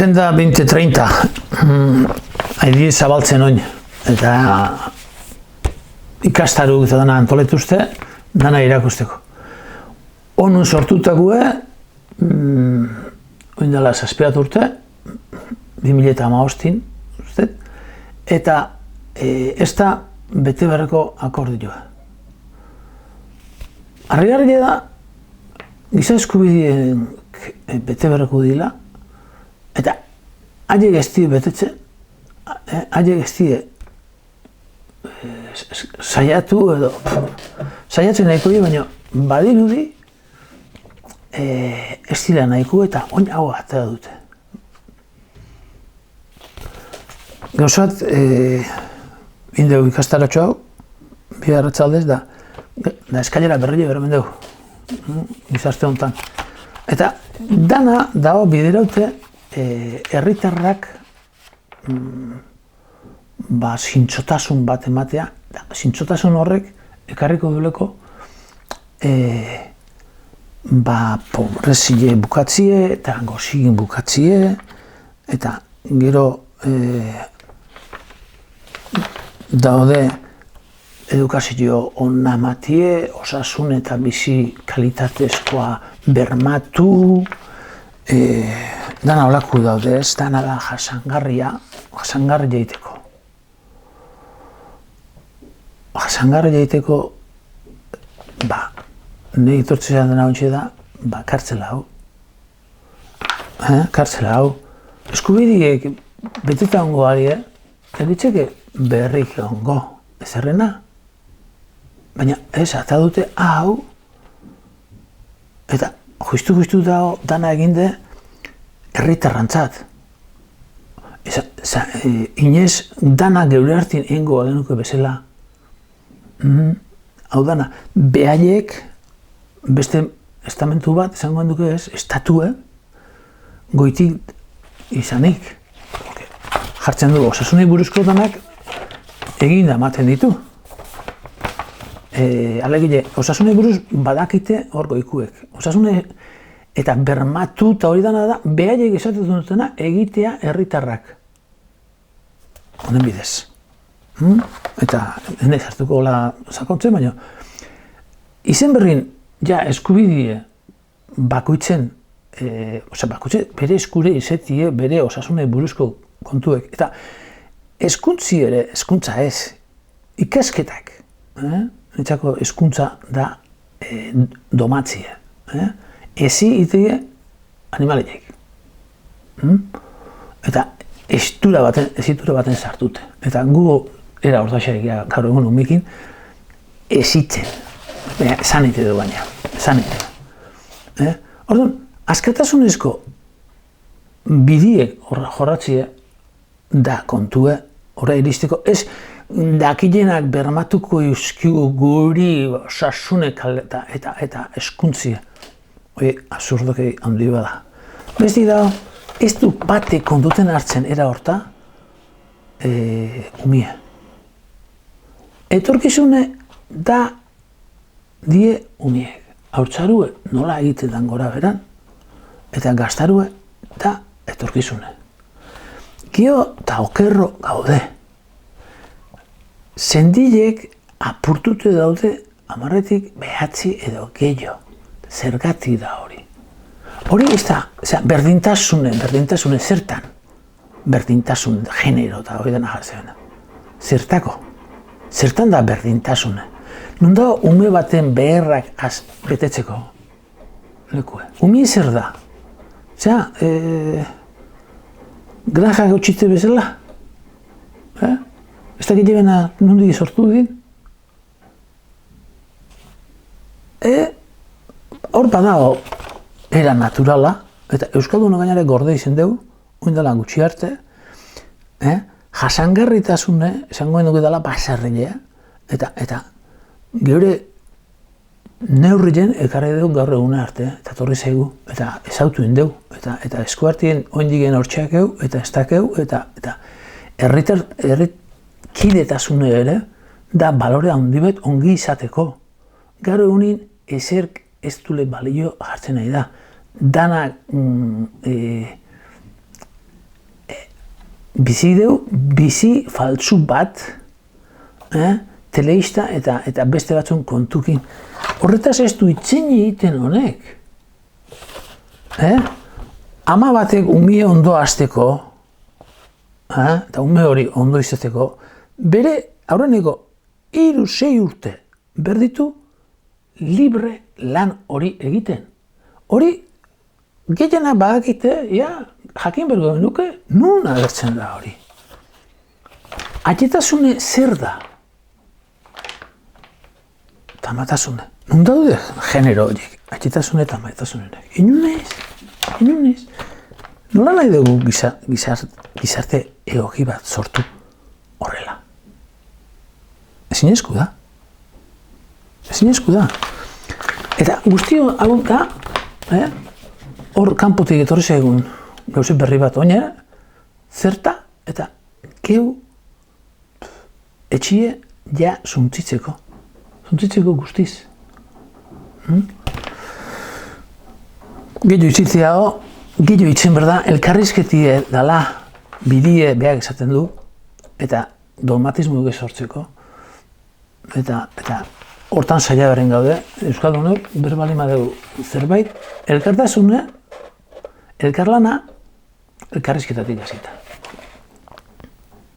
Agenda 2030 haidi zabaltzen oin, eta ikastaru eta dana antoletuzte, dana irakusteko. Onun sortutakue, oin dela 7 urte, 2015, eta ez da bete beharreko akordioa. Harrigarria da, giza eskubideen bete beharreko dila, eta haiek ez die betetzen, haiek ez die saiatu edo saiatzen nahiko die, baina badirudi ez dira nahiko eta oin hau atera dute. Gauzat, indegu ikastaratxo hau, bi arratzaldez da eskailera berrile beramen dugu, gizarte honetan. Eta dana dago bideraute herritarrak zintzotasun bat ematea, zintzotasun horrek ekarriko dueleko pobrezile bukatzie eta gozigin bukatzie eta gero daude edukazio ona ematie, osasun eta bizi kalitatezkoa bermatu, dana olaku daude ez, dana da jasangarri jaiteko. Jasangarri jaiteko, nahi tortzea dena ontsi da, kartzela hau. Kartzela hau. Eskubidiek beteta ongo ari, egitzeke berrik ongo, ez errena. Baina ez, eta dute hau, eta justu dago dana eginde herritarrantzat. Inez dana geure hartin egingo genuke bezala. Hau dana, behaiek beste estamentu bat, esango duke ez, estatue, goitik izanik. Jartzen du, osasunei buruzko danak egin da ematen ditu. Alegile, osasunei buruz badakite hor goikuek. Osasune eta bermatu eta hori dana da, behaiek esaten dutena egitea herritarrak. Honen bidez. Eta hene zartuko gola sakontzen, baina izen berrin, ja, eskubidie bakoitzen, bere eskure izetie, bere osasunei buruzko kontuek. Eta eskuntzi ere, eskuntza ez, ikasketak. Netzako eskuntza da domatzie. Ezi itie animaliek. Eta ezitura baten sartute. Eta gu era ordaxerik gaur egun umikin ezitzen. Zanite du baina. Zanite. Orduan, askatasunezko bidiek jorratzie da kontue horra iristeko. Ez dakilenak bermatuko izkigu guri osasunek eta eskuntzia. Hoi, absurdokei handi bada. Besti da, ez du bate konduten hartzen era horta, umie. Etorkizune da die umiek. Haurtzarue nola egitetan gora beran, eta gaztarue da etorkizune. Gio eta okerro gaude. Zendilek apurtute daude 9 edo gehiago. Zergatik da hori. Hori ez da, berdintasune zertan. Berdintasun genero eta hori dena jartzen. Zertako. Zertan da berdintasune. Non da ume baten beharrak betetzeko lekue. Umi zer da. Granja gautxite bezala. Ez da gitebena nondik sortu din. Hor badago era naturala, eta Euskaldun gainare gorde izen dugu, oindala gutxi arte, jasangarritasune, esango dugu dela basarrilea, eta geure neurrien ekarri dugu gaur egune arte, eta torri zaigu, eta ezautu indegu, eta eskuartien oindigen hortxeak egu, eta estakeu, eta herrikidetasune ere, da balore handibet ongi izateko. Gaur egunin ezerk ez dule balio jartzen nahi da. Danak bizi deu, bizi faltsu bat, teleista eta beste batzun kontukin. Horretaz ez du itzen egiten honek. Ama batek umie ondo hasteko, eta ume hori ondo izateko, bere aurreneko 3-6 urte berditu libre lan hori egiten. Hori gehiena badakite, jakin bergo genuke, nun agertzen da hori. Aitetasune zer da? Tamatasune. Nun daude genero horiek? Aitetasune eta tamatasune. Inunez. Nola nahi dugu gizarte egoki bat sortu horrela? Ezinezko da. Eta guztio hau da, hor kanpotik etorri zaigun gauze berri bat oinera, zerta eta geu etxie ja zuntzitzeko guztiz. Gehio itzitzea gehio itzen berda, elkarrizketie dala bidie behak esaten du, eta dogmatismo dugu sortzeko, eta hortan zaila beren gaude, Euskaldunok berbalima dugu zerbait, elkartasune, elkarlana, elkarrizketatik hasita.